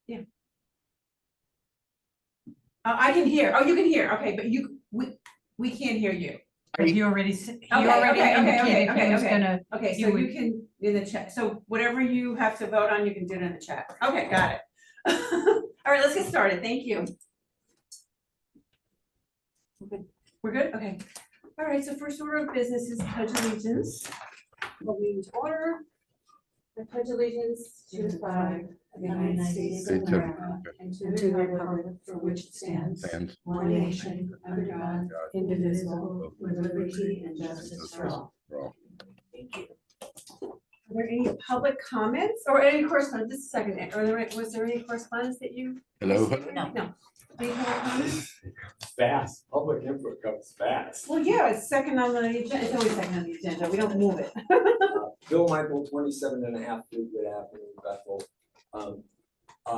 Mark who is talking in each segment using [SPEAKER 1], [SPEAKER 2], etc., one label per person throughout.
[SPEAKER 1] Yeah. I can hear. Oh, you can hear. Okay, but we can't hear you.
[SPEAKER 2] But he already indicated he was gonna.
[SPEAKER 1] Okay, so you can in the chat. So whatever you have to vote on, you can do it in the chat. Okay, got it. All right, let's get started. Thank you. Okay. We're good? Okay. All right, so first order of business is pledge allegiance. We'll move to order. I pledge allegiance to the flag of the United States of America and to the republic for which it stands, one nation, under God, indivisible, with liberty and justice for all. Thank you. Are there any public comments or any correspondence? Just a second. Was there any correspondence that you?
[SPEAKER 3] Hello?
[SPEAKER 1] No. Any public comments?
[SPEAKER 4] Fast. Public input comes fast.
[SPEAKER 1] Well, yeah, it's second on the agenda. It's always second on the agenda. We don't move it.
[SPEAKER 4] Bill Michael, 27.5 Fleetwood Avenue, Bethel.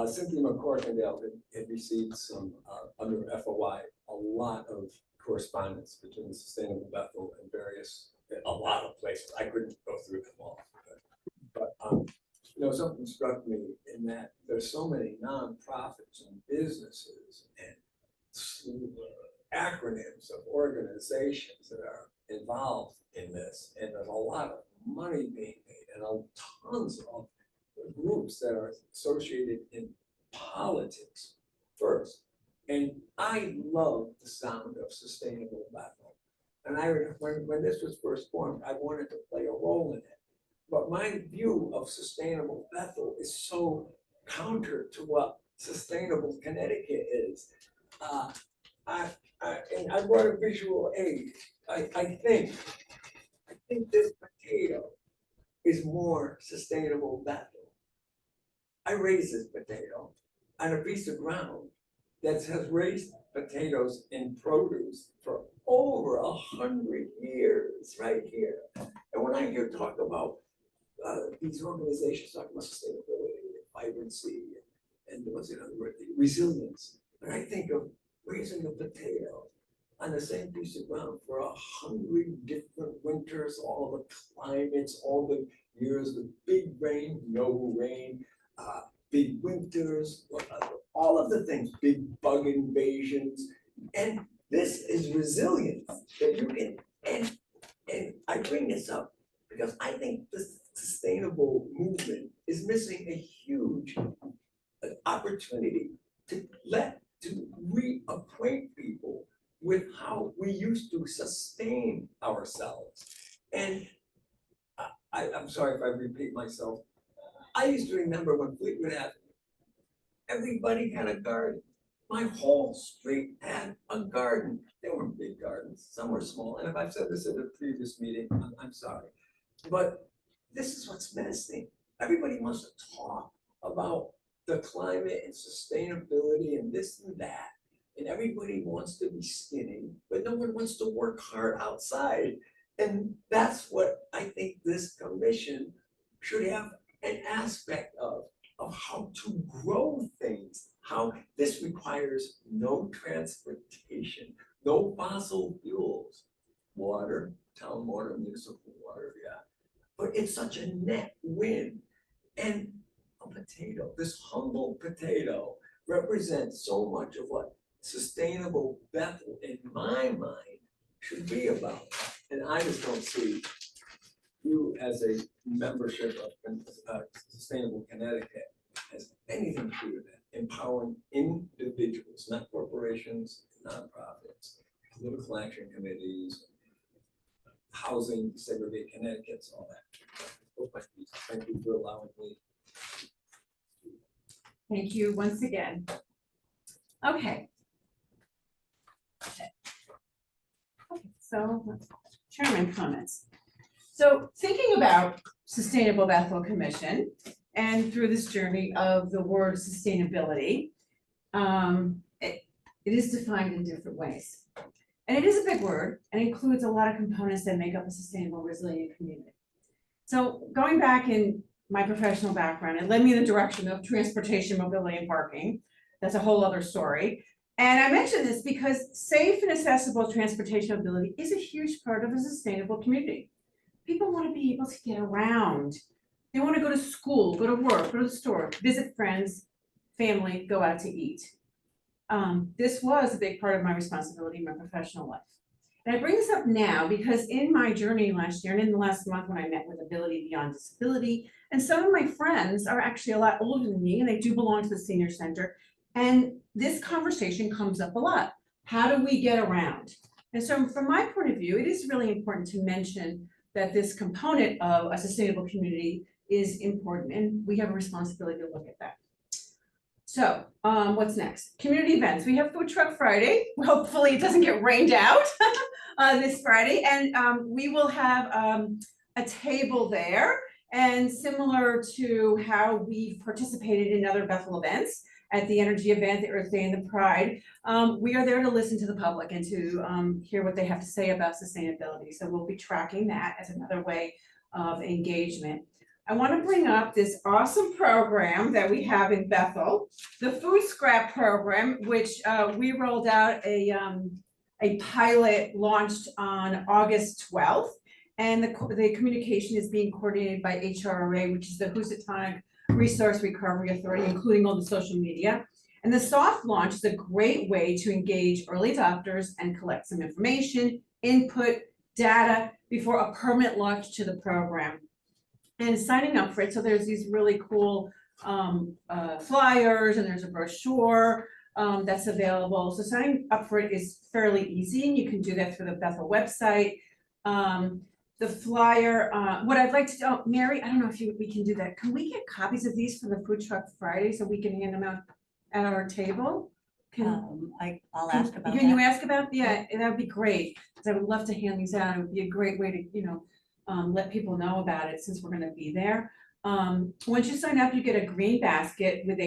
[SPEAKER 4] Cynthia McCorkindale had received some, under FOI, a lot of correspondence between Sustainable Bethel and a lot of places. I couldn't go through them all. But something struck me in that there's so many nonprofits and businesses and acronyms of organizations that are involved in this, and there's a lot of money being made and tons of groups that are associated in politics first. And I love the sound of Sustainable Bethel. And when this was first formed, I wanted to play a role in it. But my view of Sustainable Bethel is so counter to what Sustainable Connecticut is. And I brought a visual aid. I think this potato is more Sustainable Bethel. I raised this potato on a piece of ground that has raised potatoes in produce for over 100 years right here. And when I hear talk about these organizations talking about sustainability and vibrancy and what's the other word, resilience, and I think of raising a potato on the same piece of ground for 100 different winters, all the climates, all the years with big rain, no rain, big winters, all of the things, big bug invasions, and this is resilience that you can, and I bring this up because I think the sustainable movement is missing a huge opportunity to reacquaint people with how we used to sustain ourselves. And I'm sorry if I repeat myself. I used to remember when Fleetwood Avenue, everybody had a garden. My whole street had a garden. They weren't big gardens, some were small. And if I've said this at a previous meeting, I'm sorry. But this is what's missing. Everybody wants to talk about the climate and sustainability and this and that. And everybody wants to be skinny, but no one wants to work hard outside. And that's what I think this commission should have an aspect of how to grow things, how this requires no transportation, no fossil fuels, water, town water, municipal water, yeah. But it's such a net win. And a potato, this humble potato, represents so much of what Sustainable Bethel, in my mind, should be about. And I just don't see you as a membership of Sustainable Connecticut has anything to do with that. Empowering individuals, not corporations, nonprofits, political action committees, housing, segregate Connecticut's, all that. Thank you for allowing me.
[SPEAKER 1] Thank you once again. Okay. So, chairman comments. So thinking about Sustainable Bethel Commission and through this journey of the word sustainability, it is defined in different ways. And it is a big word and includes a lot of components that make up a sustainable, resilient community. So going back in my professional background, it led me in the direction of transportation, mobility, and parking. That's a whole other story. And I mention this because safe and accessible transportation mobility is a huge part of a sustainable community. People want to be able to get around. They want to go to school, go to work, go to the store, visit friends, family go out to eat. This was a big part of my responsibility in my professional life. And I bring this up now because in my journey last year and in the last month when I met with Ability Beyond Disability, and some of my friends are actually a lot older than me and they do belong to the senior center. And this conversation comes up a lot. How do we get around? And so from my point of view, it is really important to mention that this component of a sustainable community is important and we have a responsibility to look at that. So, what's next? Community events. We have Food Truck Friday. Hopefully it doesn't get rained out this Friday. And we will have a table there. And similar to how we've participated in other Bethel events, at the energy event, the Earth Day and the Pride, we are there to listen to the public and to hear what they have to say about sustainability. So we'll be tracking that as another way of engagement. I want to bring up this awesome program that we have in Bethel, the Food Scrap Program, which we rolled out a pilot launched on August 12th. And the communication is being coordinated by HRRA, which is the Housatonic Resource Recovery Authority, including all the social media. And the soft launch is a great way to engage early adopters and collect some information, input, data before a permanent launch to the program. And signing up for it, so there's these really cool flyers and there's a brochure that's available. So signing up for it is fairly easy and you can do that through the Bethel website. The flyer, what I'd like to do, oh, Mary, I don't know if we can do that. Can we get copies of these for the Food Truck Friday so we can hand them out at our table?
[SPEAKER 2] I'll ask about that.
[SPEAKER 1] Can you ask about, yeah, that would be great, because I would love to hand these out. It would be a great way to, let people know about it since we're gonna be there. Once you sign up, you get a green basket with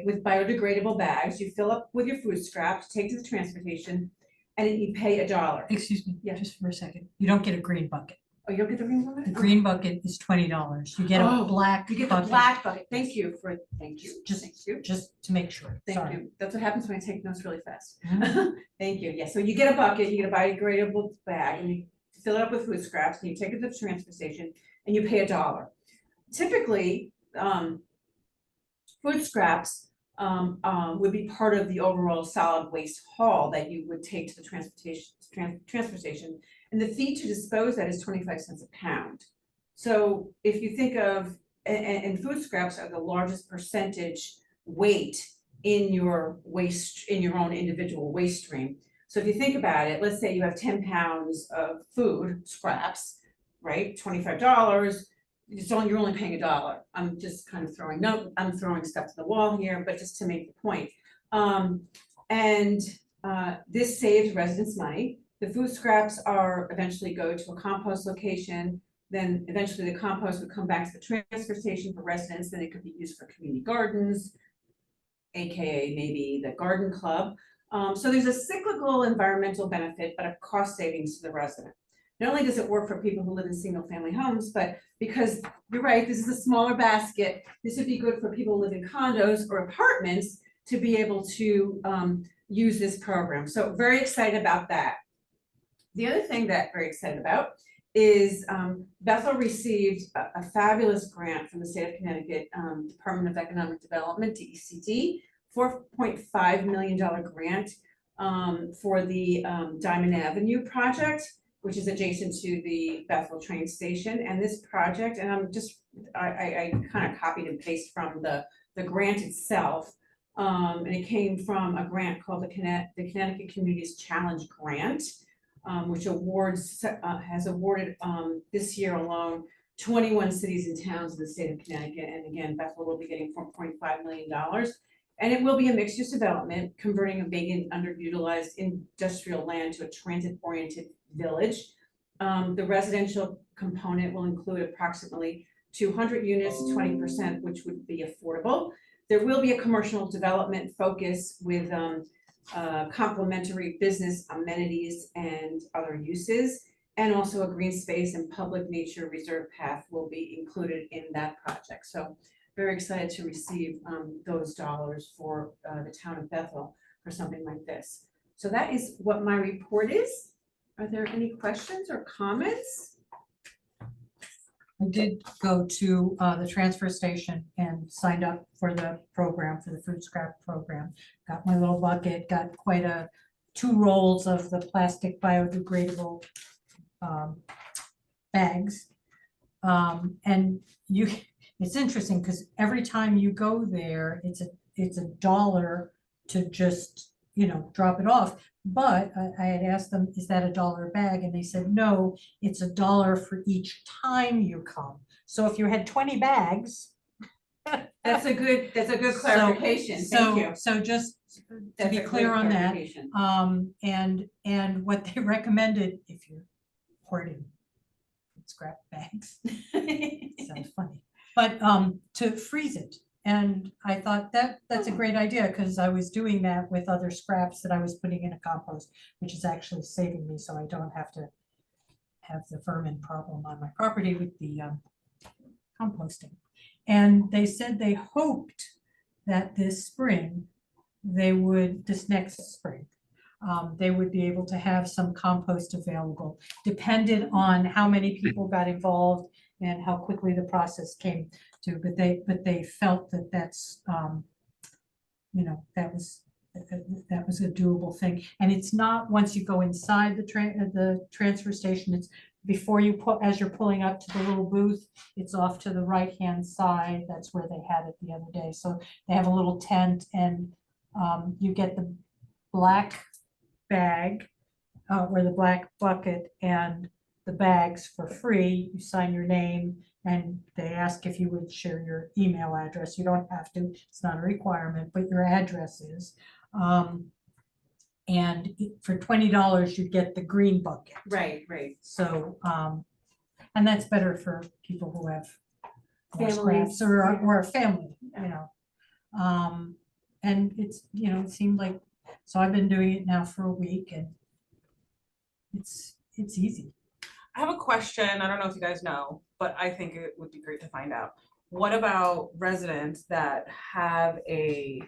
[SPEAKER 1] with biodegradable bags. You fill up with your food scraps, take to the transportation, and then you pay $1.
[SPEAKER 2] Excuse me,
[SPEAKER 1] Yeah.
[SPEAKER 2] just for a second. You don't get a green bucket.
[SPEAKER 1] Oh, you don't get the green bucket?
[SPEAKER 2] The green bucket is $20. You get a
[SPEAKER 1] Oh,
[SPEAKER 2] black
[SPEAKER 1] You get the
[SPEAKER 2] bucket.
[SPEAKER 1] black bucket. Thank you. Thank you.
[SPEAKER 2] Just to make sure.
[SPEAKER 1] Thank
[SPEAKER 2] Sorry.
[SPEAKER 1] you. That's what happens when I take notes really fast.
[SPEAKER 2] Mhm.
[SPEAKER 1] Thank you. Yeah, so you get a bucket, you get a biodegradable bag, and you fill it up with food scraps, and you take it to the transfer station, and you pay $1. Typically, food scraps would be part of the overall solid waste haul that you would take to the transfer station. And the fee to dispose that is 25 cents a pound. So if you think of, and food scraps are the largest percentage weight in your waste, in your own individual waste stream. So if you think about it, let's say you have 10 pounds of food scraps, right? $25. You're only paying $1. I'm just kind of throwing stuff to the wall here, but just to make the point. This saves residents money. The food scraps eventually go to a compost location. Then eventually the compost would come back to the transfer station for residents. Then it could be used for community gardens, AKA maybe the garden club. So there's a cyclical environmental benefit, but a cost savings to the resident. Not only does it work for people who live in single family homes, but because you're right, this is a smaller basket, this would be good for people who live in condos or apartments to be able to use this program. So very excited about that. The other thing that I'm very excited about is Bethel received a fabulous grant from the state of Connecticut Department of Economic Development, DECD, $4.5 million grant for the Diamond Avenue project, which is adjacent to the Bethel train station. And this project, and I kind of copied and pasted from the grant itself. And it came from a grant called the Connecticut Communities Challenge Grant, which has awarded this year alone 21 cities and towns in the state of Connecticut. And again, Bethel will be getting $4.5 million. And it will be a mixed-use development, converting a vacant, underutilized industrial land to a transit-oriented village. The residential component will include approximately 200 units, 20%, which would be affordable. There will be a commercial development focus with complementary business amenities and other uses, and also a green space and public nature reserve path will be included in that project. So very excited to receive those dollars for the town of Bethel for something like this. So that is what my report is. Are there any questions or comments?
[SPEAKER 2] I did go to the transfer station and signed up for the program, for the food scrap program. Got my little bucket, got quite 2 rolls of the plastic biodegradable bags. And it's interesting because every time you go there, it's $1 to just, drop it off. But I had asked them, is that $1 a bag? And they said, no, it's $1 for each time you come. So if you had 20 bags.
[SPEAKER 1] That's a good
[SPEAKER 2] So-
[SPEAKER 1] clarification, thank you.
[SPEAKER 2] So just to
[SPEAKER 1] That's
[SPEAKER 2] be
[SPEAKER 1] a great
[SPEAKER 2] clear on that,
[SPEAKER 1] clarification.
[SPEAKER 2] and what they recommended, if you're hoarding scrap bags, sounds funny, but to freeze it. And I thought that's a great idea, because I was doing that with other scraps that I was putting in a compost, which is actually saving me, so I don't have to have the vermin problem on my property with the composting. And they said they hoped that this next spring, they would be able to have some compost available, dependent on how many people got involved and how quickly the process came to, but they felt that that's, that was a doable thing. And it's not once you go inside the transfer station, it's before as you're pulling up to the little booth, it's off to the right-hand side. That's where they had it the other day. So they have a little tent, and you get the black bag or the black bucket and the bags for free. You sign your name, and they ask if you would share your email address. You don't have to, it's not a requirement, but your address is. And for $20, you get the green bucket.
[SPEAKER 1] Right.
[SPEAKER 2] So, and that's better for people who have more
[SPEAKER 1] Families,
[SPEAKER 2] scraps or a family,
[SPEAKER 1] Yeah.
[SPEAKER 2] And it's, it seemed like, so I've been doing it now for a week, and it's easy.
[SPEAKER 3] I have a question. I don't know if you guys know, but I think it would be great to find out. What about residents that have a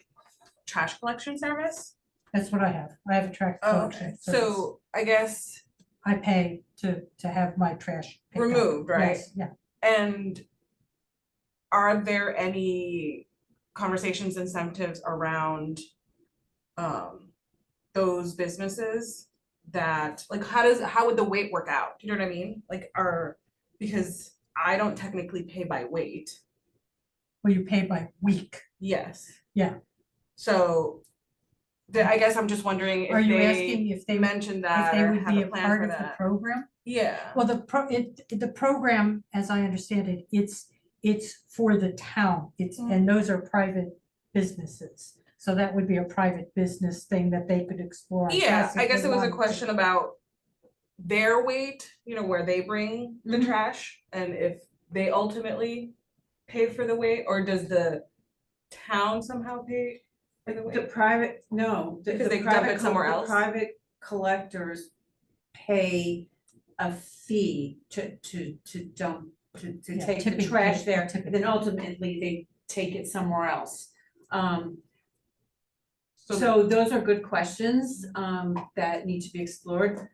[SPEAKER 3] trash collection service?
[SPEAKER 2] That's what I have. I have a trash collection service.
[SPEAKER 3] So I guess
[SPEAKER 2] I pay to have my trash picked up.
[SPEAKER 3] removed, right?
[SPEAKER 2] Yes, yeah.
[SPEAKER 3] And are there any conversations, incentives around those businesses that, like, how would the weight work out? You know what I mean? Like, because I don't technically pay by weight.
[SPEAKER 2] Well, you pay by week.
[SPEAKER 3] Yes.
[SPEAKER 2] Yeah.
[SPEAKER 3] So I guess I'm just wondering
[SPEAKER 2] Are
[SPEAKER 3] if
[SPEAKER 2] you
[SPEAKER 3] they
[SPEAKER 2] asking if they
[SPEAKER 3] mentioned
[SPEAKER 2] if
[SPEAKER 3] that
[SPEAKER 2] they
[SPEAKER 3] or
[SPEAKER 2] would
[SPEAKER 3] have
[SPEAKER 2] be
[SPEAKER 3] a
[SPEAKER 2] a
[SPEAKER 3] plan
[SPEAKER 2] part
[SPEAKER 3] for
[SPEAKER 2] of the
[SPEAKER 3] that.
[SPEAKER 2] program?
[SPEAKER 3] Yeah.
[SPEAKER 2] Well, the program, as I understand it, it's for the town. And those are private businesses. So that would be a private business thing that they could explore.
[SPEAKER 3] Yeah,
[SPEAKER 2] if
[SPEAKER 3] I guess
[SPEAKER 2] they
[SPEAKER 3] it was a
[SPEAKER 2] wanted to.
[SPEAKER 3] question about their weight, where they bring the
[SPEAKER 2] Mhm.
[SPEAKER 3] trash, and if they ultimately pay for the weight, or does the town somehow pay for the
[SPEAKER 1] The
[SPEAKER 3] weight?
[SPEAKER 1] private, no. the-
[SPEAKER 3] Because
[SPEAKER 1] the
[SPEAKER 3] they dump
[SPEAKER 1] private
[SPEAKER 3] it somewhere
[SPEAKER 1] the
[SPEAKER 3] else?
[SPEAKER 1] Private collectors pay a fee to dump, to
[SPEAKER 2] Yeah,
[SPEAKER 1] take the
[SPEAKER 2] typically,
[SPEAKER 1] trash there, and
[SPEAKER 2] typically.
[SPEAKER 1] then ultimately they take it somewhere else. So those are good questions, that need to be explored.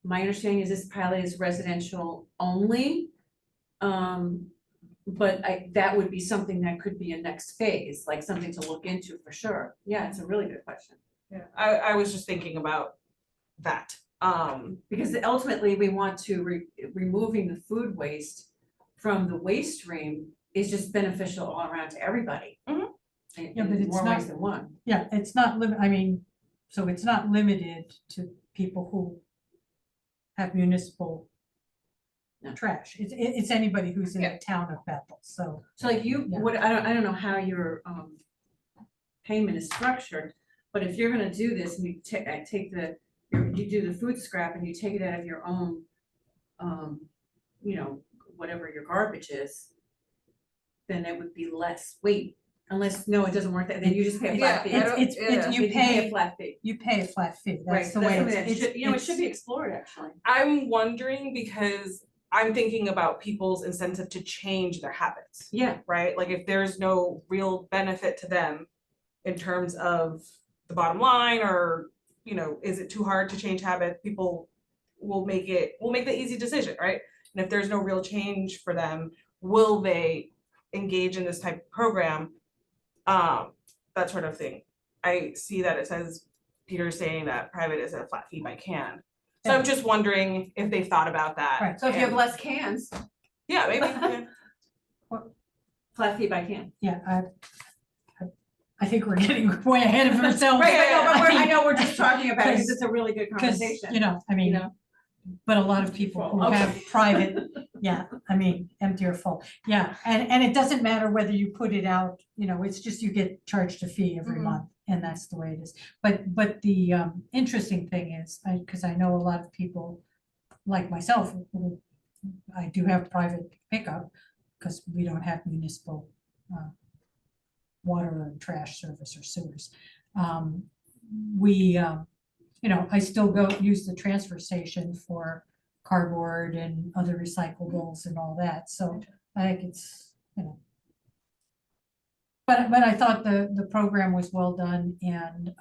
[SPEAKER 1] My understanding is this pilot is residential only. But that would be something that could be a next phase, like something to look into for sure. Yeah, it's a really good question.
[SPEAKER 3] Yeah, I was just thinking about that.
[SPEAKER 1] Because ultimately, we want to removing the food waste from the waste stream is just beneficial all around to everybody.
[SPEAKER 3] Mhm.
[SPEAKER 1] In
[SPEAKER 2] Yeah, but it's
[SPEAKER 1] more ways
[SPEAKER 2] not-
[SPEAKER 1] than one.
[SPEAKER 2] Yeah, it's not so it's not limited to people who have municipal
[SPEAKER 1] No.
[SPEAKER 2] trash. It's anybody who's in
[SPEAKER 3] Yeah.
[SPEAKER 2] the town of Bethel, so.
[SPEAKER 1] So like you,
[SPEAKER 2] Yeah.
[SPEAKER 1] I don't know how your payment is structured, but if you're gonna do this and you you do the food scrap and you take it out of your own, whatever your garbage is, then it would be less weight, unless, no, it doesn't work that, then you just pay a flat fee.
[SPEAKER 3] Yeah, I don't-
[SPEAKER 2] It's,
[SPEAKER 3] yeah.
[SPEAKER 2] you
[SPEAKER 1] You pay a
[SPEAKER 2] pay,
[SPEAKER 1] flat fee.
[SPEAKER 2] you pay a flat fee.
[SPEAKER 1] Right,
[SPEAKER 2] That's
[SPEAKER 1] so
[SPEAKER 2] the way
[SPEAKER 1] something
[SPEAKER 2] it's,
[SPEAKER 1] that should, it should be explored, actually.
[SPEAKER 3] I'm wondering because I'm thinking about people's incentive to change their habits.
[SPEAKER 1] Yeah,
[SPEAKER 3] Right? Like if there's no real benefit to them in terms of the bottom line, or, is it too hard to change habits? People will make the easy decision, right? And if there's no real change for them, will they engage in this type of program? That sort of thing. I see that it says, Peter's saying that private is a flat fee by can. So I'm just wondering if they've thought about that.
[SPEAKER 2] Right.
[SPEAKER 1] So if you have
[SPEAKER 3] and-
[SPEAKER 1] less cans,
[SPEAKER 3] Yeah, maybe, yeah.
[SPEAKER 1] flat fee by can.
[SPEAKER 2] Yeah, I think we're getting way ahead of ourselves.
[SPEAKER 1] Right, I know, but
[SPEAKER 2] I mean,
[SPEAKER 1] I know we're just talking about it because
[SPEAKER 2] 'cause-
[SPEAKER 1] it's a really good
[SPEAKER 2] Because,
[SPEAKER 1] conversation,
[SPEAKER 2] you know, I
[SPEAKER 1] you
[SPEAKER 2] mean,
[SPEAKER 1] know?
[SPEAKER 2] but a lot of people who
[SPEAKER 1] Okay.
[SPEAKER 2] have private, yeah, I mean, empty or full. Yeah, and it doesn't matter whether you put it out, you know, it's just you get charged a fee every
[SPEAKER 1] Mhm.
[SPEAKER 2] month, and that's the way it is. But the interesting thing is, because I know a lot of people like myself, I do have private pickup because we don't have municipal water and trash service or sewers. You know, I still go use the transfer station for cardboard and other recyclables and all that, so I think it's, you know. But I thought the program was well done and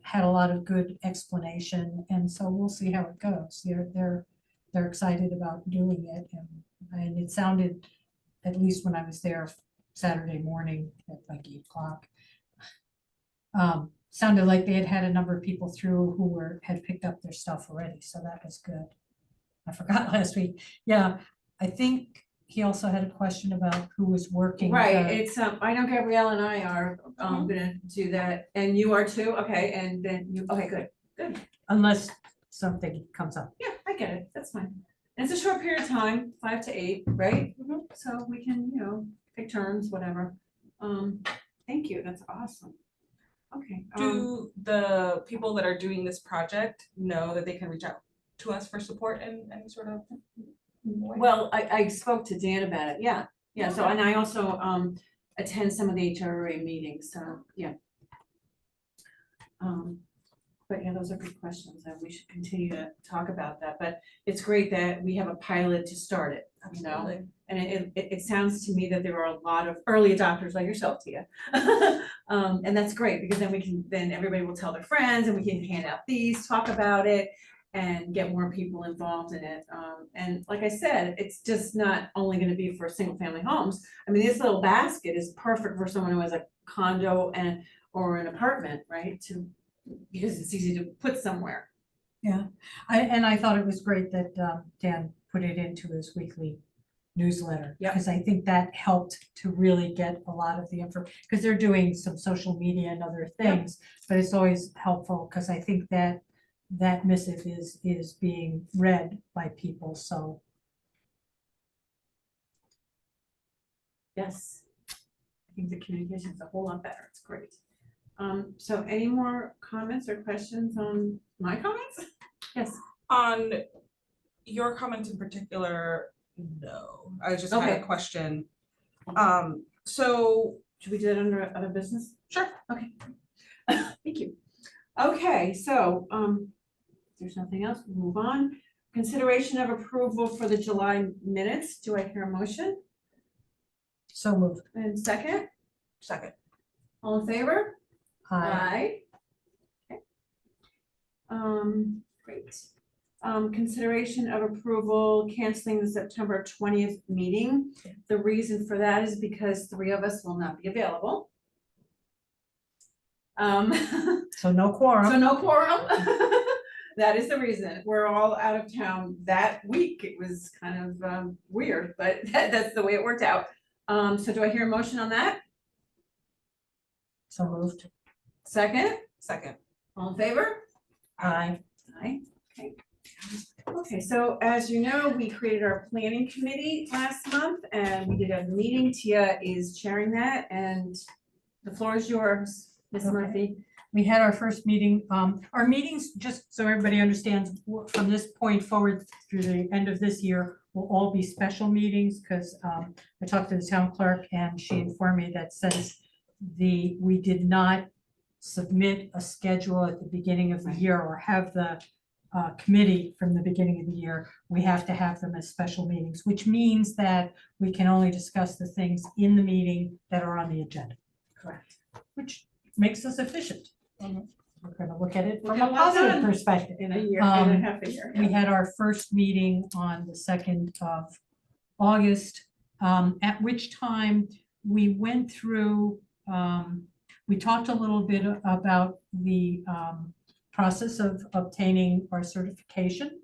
[SPEAKER 2] had a lot of good explanation, and so we'll see how it goes. They're excited about doing it, and it sounded, at least when I was there Saturday morning at like 8 o'clock, sounded like they had a number of people through who had picked up their stuff already, so that was good. I forgot last week. Yeah, I think he also had a question about who was working.
[SPEAKER 1] Right,
[SPEAKER 2] the-
[SPEAKER 1] it's, I know Gabrielle and I are, gonna do that, and you are too, okay, and then you, okay, good.
[SPEAKER 2] Unless something comes up.
[SPEAKER 1] Yeah, I get it, that's fine. And it's a short period of time, 5 to 8, right? So we can, you know, take turns, whatever. Thank you, that's awesome. Okay.
[SPEAKER 3] Do the people that are doing this project know that they can reach out to us for support in any sort of way?
[SPEAKER 1] Well, I spoke to Dan about it, yeah, so, and I also, attend some of the HRA meetings, so, yeah. But yeah, those are good questions, and we should continue to talk about that, but it's great that we have a pilot to start it, you know?
[SPEAKER 3] Absolutely.
[SPEAKER 1] And it sounds to me that there are a lot of early adopters like yourself, Tia. And that's great, because then everybody will tell their friends, and we can hand out these, talk about it, and get more people involved in it. And like I said, it's just not only gonna be for single family homes. I mean, this little basket is perfect for someone who has a condo or an apartment, right? Because it's easy to put somewhere.
[SPEAKER 2] I thought it was great that Dan put it into his weekly newsletter.
[SPEAKER 1] Yep.
[SPEAKER 2] Because I think that helped to really get a lot of the info, because they're doing some social media and other things. But it's always helpful, because I think that missive is being read by people, so.
[SPEAKER 1] Yes. I think the communication is a whole lot better. It's great. So any more comments or questions on my comments? Yes.
[SPEAKER 3] On your comments in particular, no, I just had
[SPEAKER 1] Okay.
[SPEAKER 3] a question. So,
[SPEAKER 1] Should we do that under other business?
[SPEAKER 3] sure,
[SPEAKER 1] Okay. Thank you. Okay, so, if there's nothing else, we'll move on. Consideration of approval for the July minutes. Do I hear a motion?
[SPEAKER 2] So moved.
[SPEAKER 1] And second,
[SPEAKER 3] second.
[SPEAKER 1] all in favor?
[SPEAKER 2] Aye.
[SPEAKER 1] Okay. Great. Consideration of approval canceling the September 20th meeting. The reason for that is because 3 of us will not be available.
[SPEAKER 2] So no quorum.
[SPEAKER 1] So no quorum. That is the reason. We're all out of town that week. It was kind of weird, but that's the way it worked out. So do I hear a motion on that?
[SPEAKER 2] So moved.
[SPEAKER 1] Second,
[SPEAKER 3] Second.
[SPEAKER 1] all in favor?
[SPEAKER 2] Aye.
[SPEAKER 1] Aye, okay. Okay, so as you know, we created our planning committee last month, and we did a meeting. Tia is chairing that, and the floor is yours, Ms.
[SPEAKER 2] Okay.
[SPEAKER 1] Murphy.
[SPEAKER 2] We had our first meeting. Our meetings, just so everybody understands, from this point forward through the end of this year, will all be special meetings, because I talked to the town clerk and she informed me that since we did not submit a schedule at the beginning of the
[SPEAKER 1] Right.
[SPEAKER 2] year or have the committee from the beginning of the year, we have to have them as special meetings, which means that we can only discuss the things in the meeting that are on the agenda,
[SPEAKER 1] Correct.
[SPEAKER 2] which makes us efficient. gonna look at it
[SPEAKER 1] We'll
[SPEAKER 2] from
[SPEAKER 1] get
[SPEAKER 2] a
[SPEAKER 1] a lot
[SPEAKER 2] positive
[SPEAKER 1] done.
[SPEAKER 2] perspective.
[SPEAKER 1] In a year, and a
[SPEAKER 2] Um,
[SPEAKER 1] half a year.
[SPEAKER 2] We had our first meeting on the 2nd of August, at which time we went through, we talked a little bit about the process of obtaining our certification.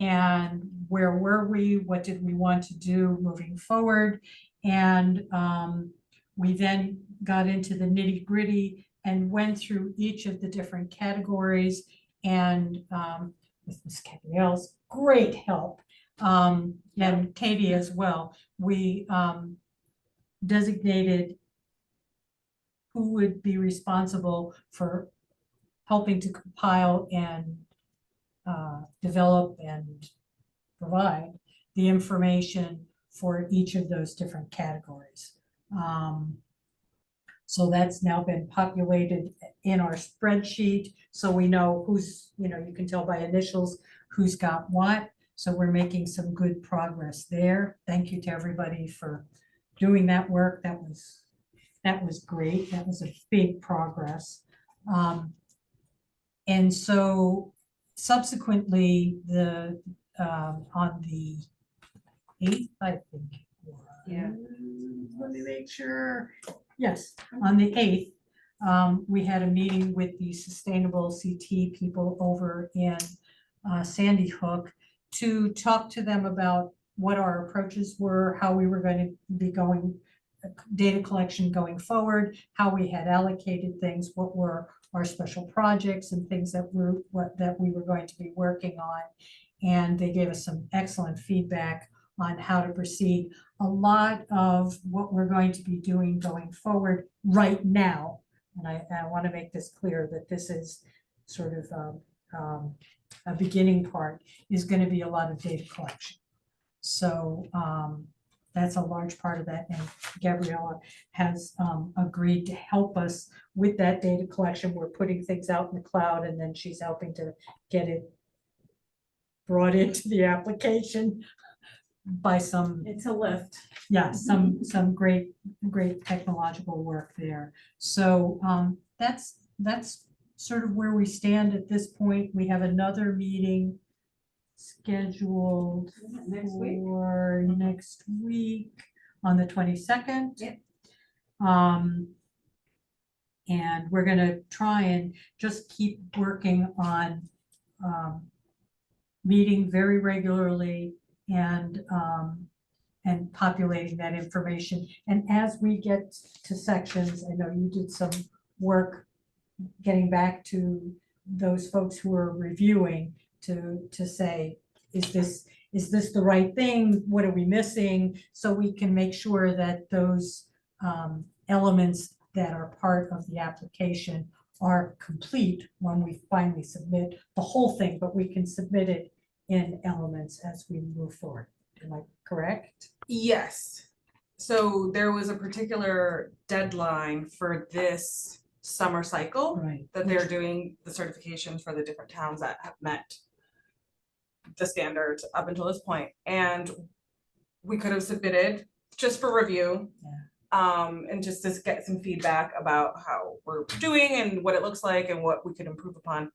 [SPEAKER 2] And where were we? What did we want to do moving forward? And we then got into the nitty gritty and went through each of the different categories. And with Ms. Gabrielle's great help, and Katie as well, we designated who would be responsible for helping to compile and develop and provide the information for each of those different categories. So that's now been populated in our spreadsheet, so we know who's, you can tell by initials who's got what. So we're making some good progress there. Thank you to everybody for doing that work. That was great. That was a big progress. And so subsequently, on the 8th, I think.
[SPEAKER 1] Yeah.
[SPEAKER 2] Let me make sure. Yes, on the 8th, we had a meeting with the Sustainable CT people over in Sandy Hook to talk to them about what our approaches were, how we were going to be going, data collection going forward, how we had allocated things, what were our special projects and things that we were going to be working on. And they gave us some excellent feedback on how to proceed. A lot of what we're going to be doing going forward right now, and I want to make this clear that this is sort of a beginning part, is going to be a lot of data collection. So that's a large part of that, and Gabriella has agreed to help us with that data collection. We're putting things out in the cloud, and then she's helping to get it brought into the application by some,
[SPEAKER 1] It's a lift.
[SPEAKER 2] yeah, some great technological work there. So that's sort of where we stand at this point. We have another meeting scheduled
[SPEAKER 1] Next week.
[SPEAKER 2] for next week on the 22nd.
[SPEAKER 1] Yep.
[SPEAKER 2] And we're gonna try and just keep working on meeting very regularly and populating that information. And as we get to sections, I know you did some work getting back to those folks who are reviewing to say, is this the right thing? What are we missing? So we can make sure that those elements that are part of the application are complete when we finally submit the whole thing, but we can submit it in elements as we move forward. Am I correct?
[SPEAKER 3] Yes. So there was a particular deadline for this summer cycle
[SPEAKER 2] Right.
[SPEAKER 3] that they're doing the certifications for the different towns that have met the standards up until this point. And we could have submitted just for review. And just to get some feedback about how we're doing and what it looks like and what we could improve upon.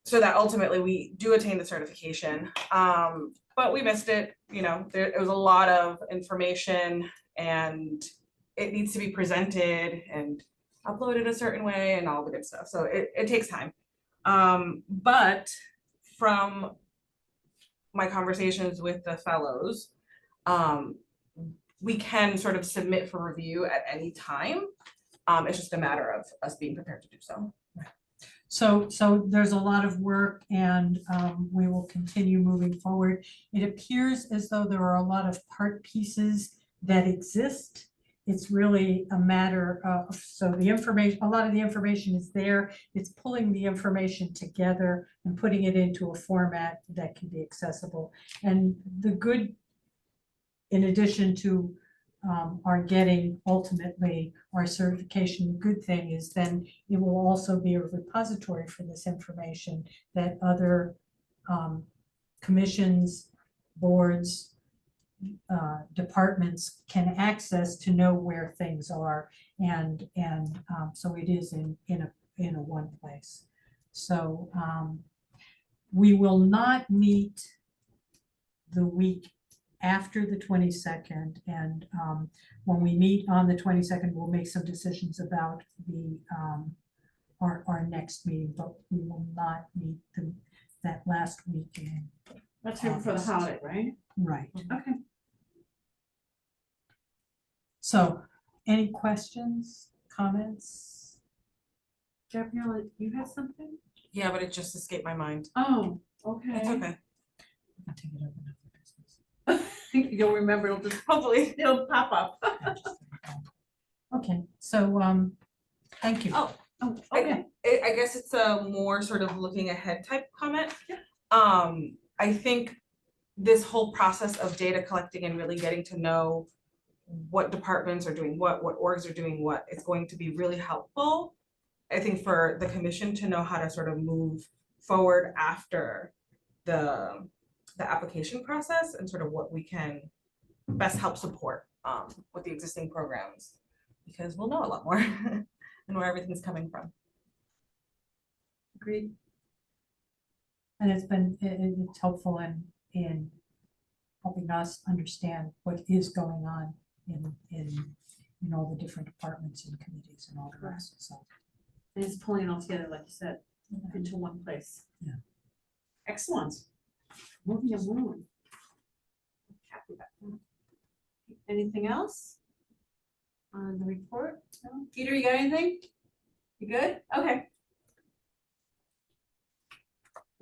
[SPEAKER 3] So that ultimately we do attain the certification, but we missed it. It was a lot of information and it needs to be presented and uploaded a certain way and all the good stuff. So it takes time. But from my conversations with the fellows, we can sort of submit for review at any time. It's just a matter of us being prepared to do so.
[SPEAKER 2] So there's a lot of work and we will continue moving forward. It appears as though there are a lot of part pieces that exist. It's really a matter of, so the information, a lot of the information is there. It's pulling the information together and putting it into a format that can be accessible. And the good, in addition to our getting ultimately our certification, the good thing is then it will also be a repository for this information that other commissions, boards, departments can access to know where things are. And so it is in in a one place. So, we will not meet the week after the 22nd, and when we meet on the 22nd, we'll make some decisions about the our next meeting, but we will not meet that last weekend.
[SPEAKER 1] That's right before the holiday, right?
[SPEAKER 2] Right.
[SPEAKER 1] Okay.
[SPEAKER 2] So, any questions, comments?
[SPEAKER 1] Gabriella, you have something?
[SPEAKER 3] Yeah, but it just escaped my mind.
[SPEAKER 1] Oh,
[SPEAKER 3] It's
[SPEAKER 1] okay.
[SPEAKER 3] okay.
[SPEAKER 2] I'll take it over another business.
[SPEAKER 1] You'll remember, it'll just,
[SPEAKER 3] Hopefully.
[SPEAKER 1] it'll pop up.
[SPEAKER 2] Okay, so, thank you.
[SPEAKER 3] Oh,
[SPEAKER 1] Oh, okay.
[SPEAKER 3] I guess it's a more sort of looking ahead type comment.
[SPEAKER 1] Yeah.
[SPEAKER 3] I think this whole process of data collecting and really getting to know what departments are doing what orgs are doing what, it's going to be really helpful, I think, for the commission to know how to sort of move forward after the application process and sort of what we can best help support with the existing programs, because we'll know a lot more and where everything's coming from.
[SPEAKER 1] Agreed.
[SPEAKER 2] And it's helpful in helping us understand what is going on in all the different departments and committees and all the rest, so.
[SPEAKER 1] And it's pulling it all together, like you said, into one place.
[SPEAKER 2] Yeah.
[SPEAKER 1] Excellent. Moving along. Happy about that. Anything else on the report? No? Peter, you got anything? You good? Okay.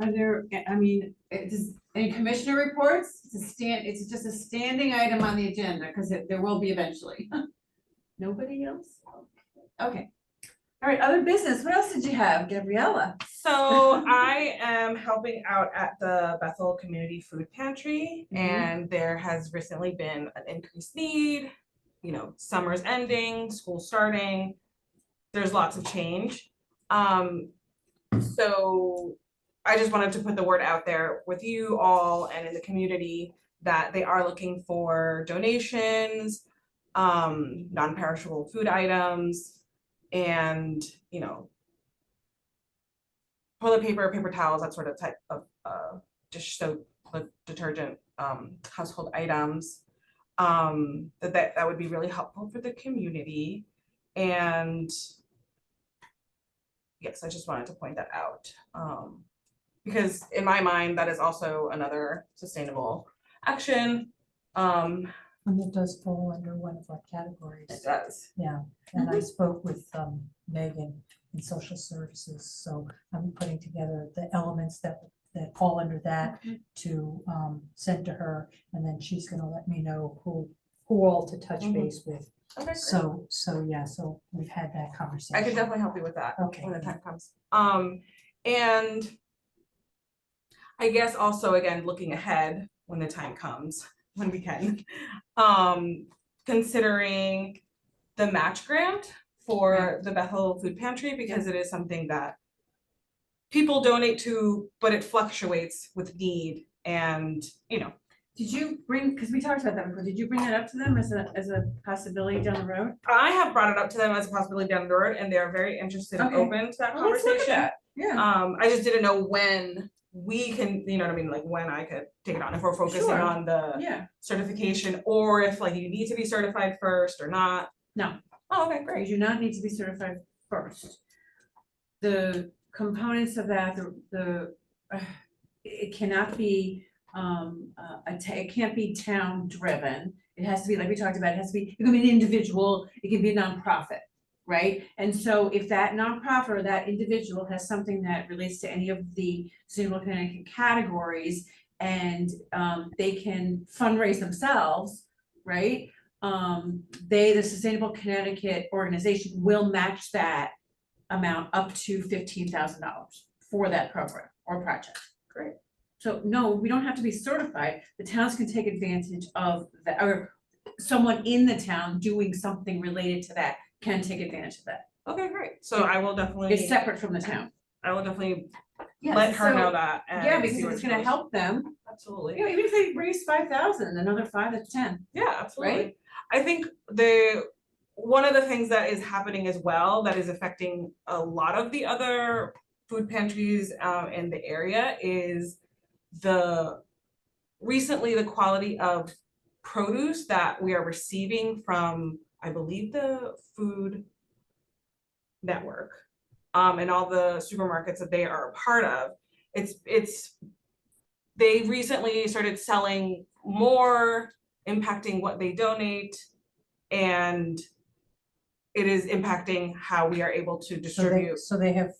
[SPEAKER 1] Are there, I mean, does any commissioner reports? It's just a standing item on the agenda, because there will be eventually. Nobody else? Okay. All right, other business. What else did you have, Gabriella?
[SPEAKER 3] So I am helping out at the Bethel Community Food Pantry, and there has recently been an increased need. You know, summer's ending, school's starting. There's lots of change. So I just wanted to put the word out there with you all and in the community that they are looking for donations, non-perishable food items, and, you know, toilet paper, paper towels, that sort of type of dish soap, detergent, household items. That would be really helpful for the community. And yes, I just wanted to point that out. Because in my mind, that is also another sustainable action.
[SPEAKER 2] And it does fall under one of our categories.
[SPEAKER 3] It does.
[SPEAKER 2] Yeah, and I spoke with Megan in social services, so I'm putting together the elements that fall under that to send to her, and then she's gonna let me know who all to touch base with.
[SPEAKER 3] Okay, great.
[SPEAKER 2] So yeah, so we've had that conversation.
[SPEAKER 3] I can definitely help you with that
[SPEAKER 2] Okay.
[SPEAKER 3] when the time comes. And I guess also, again, looking ahead when the time comes, when we can, considering the match grant for the Bethel Food Pantry, because it is something that people donate to, but it fluctuates with need, and, you know.
[SPEAKER 1] Did you bring, because we talked about that before, did you bring that up to them as a possibility down the road?
[SPEAKER 3] I have brought it up to them as a possibility down the road, and they are very interested and
[SPEAKER 1] Okay.
[SPEAKER 3] open to that
[SPEAKER 1] Well, let's look at
[SPEAKER 3] conversation.
[SPEAKER 1] that. Yeah.
[SPEAKER 3] I just didn't know when we can, you know what I mean, like when I could take it on, if we're focusing
[SPEAKER 1] Sure.
[SPEAKER 3] on the
[SPEAKER 1] Yeah.
[SPEAKER 3] certification, or if like you need to be certified first or not.
[SPEAKER 1] No.
[SPEAKER 3] Oh, okay,
[SPEAKER 1] You
[SPEAKER 3] great.
[SPEAKER 1] do not need to be certified first. The components of that, it cannot be, it can't be town driven. It has to be, like we talked about, it has to be, it can be an individual, it can be a nonprofit, right? And so if that nonprofit or that individual has something that relates to any of the Sustainable Connecticut categories, and they can fundraise themselves, right? The Sustainable Connecticut organization will match that amount up to $15,000 for that program or project.
[SPEAKER 3] Great.
[SPEAKER 1] So no, we don't have to be certified. The towns can take advantage of that, or someone in the town doing something related to that can take advantage of that.
[SPEAKER 3] Okay, great. So I will definitely,
[SPEAKER 1] It's separate from the town.
[SPEAKER 3] I will definitely
[SPEAKER 1] Yes,
[SPEAKER 3] let her
[SPEAKER 1] so-
[SPEAKER 3] know that. And
[SPEAKER 1] Yeah,
[SPEAKER 3] see
[SPEAKER 1] because
[SPEAKER 3] what
[SPEAKER 1] it's
[SPEAKER 3] she
[SPEAKER 1] gonna
[SPEAKER 3] goes.
[SPEAKER 1] help them,
[SPEAKER 3] Absolutely.
[SPEAKER 1] you know, even if they raise 5,000, another 5, that's 10.
[SPEAKER 3] Yeah, absolutely.
[SPEAKER 1] Right?
[SPEAKER 3] I think the one of the things that is happening as well that is affecting a lot of the other food pantries in the area is recently the quality of produce that we are receiving from, I believe, the Food Network and all the supermarkets that they are a part of. They recently started selling more, impacting what they donate, and it is impacting how we are able to distribute
[SPEAKER 2] So they have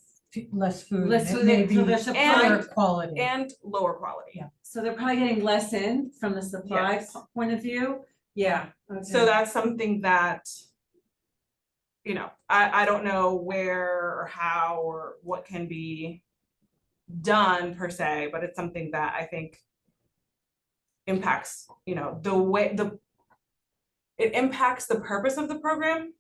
[SPEAKER 2] less food.
[SPEAKER 1] Less
[SPEAKER 2] and it
[SPEAKER 1] food,
[SPEAKER 2] may
[SPEAKER 1] so
[SPEAKER 2] be
[SPEAKER 1] their supply,
[SPEAKER 2] poorer quality.
[SPEAKER 3] and lower quality.
[SPEAKER 2] Yeah.
[SPEAKER 1] so they're probably getting less in from the supply
[SPEAKER 3] Yes.
[SPEAKER 1] point of view. Yeah, okay.
[SPEAKER 3] So that's something that, I don't know where or how or what can be done per se, but it's something that I think impacts, it impacts the purpose of the program,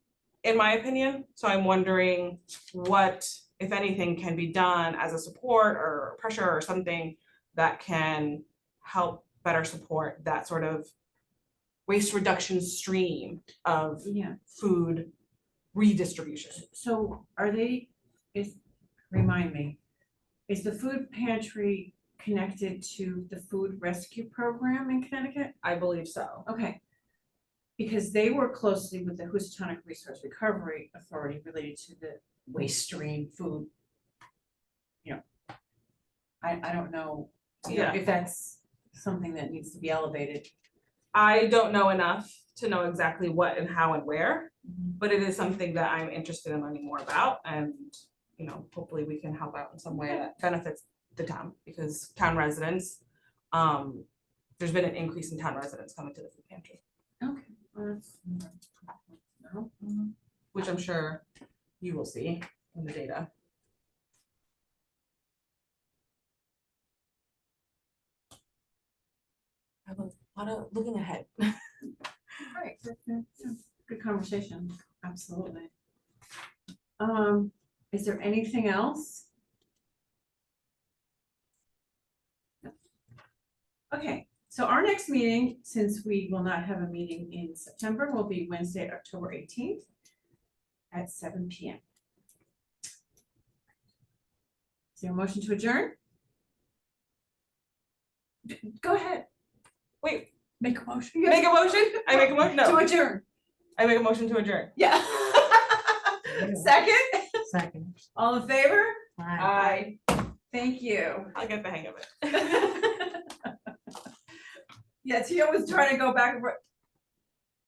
[SPEAKER 3] in my opinion. So I'm wondering what, if anything, can be done as a support or pressure or something that can help better support that sort of waste reduction stream of
[SPEAKER 1] Yeah,
[SPEAKER 3] food redistribution.
[SPEAKER 1] so remind me, is the food pantry connected to the food rescue program in Connecticut?
[SPEAKER 3] I believe so.
[SPEAKER 1] Okay. Because they work closely with the Houstonic Resource Recovery Authority related to the waste stream food. I don't know,
[SPEAKER 3] Yeah.
[SPEAKER 1] if that's something that needs to be elevated.
[SPEAKER 3] I don't know enough to know exactly what and how and where, but it is something that I'm interested in learning more about, and hopefully we can help out in some way that benefits the town, because town residents, there's been an increase in town residents coming to the food pantry,
[SPEAKER 1] Okay. Well, that's- no.
[SPEAKER 3] which I'm sure you will see in the data. I have a lot of looking ahead.
[SPEAKER 1] Right, good conversation, absolutely. Is there anything else? No. Okay, so our next meeting, since we will not have a meeting in September, will be Wednesday, October 18th at 7 p.m. Is there a motion to adjourn? Go ahead.
[SPEAKER 3] Wait,
[SPEAKER 1] Make a motion.
[SPEAKER 3] make a motion? I make a motion?
[SPEAKER 1] To
[SPEAKER 3] No,
[SPEAKER 1] adjourn.
[SPEAKER 3] I make a motion to adjourn.
[SPEAKER 1] Yeah. Second,
[SPEAKER 2] Second.
[SPEAKER 1] all in favor?
[SPEAKER 2] Aye.
[SPEAKER 1] Thank you.
[SPEAKER 3] I'll get the hang of it.
[SPEAKER 1] Yeah, Tia was trying to go back and forth.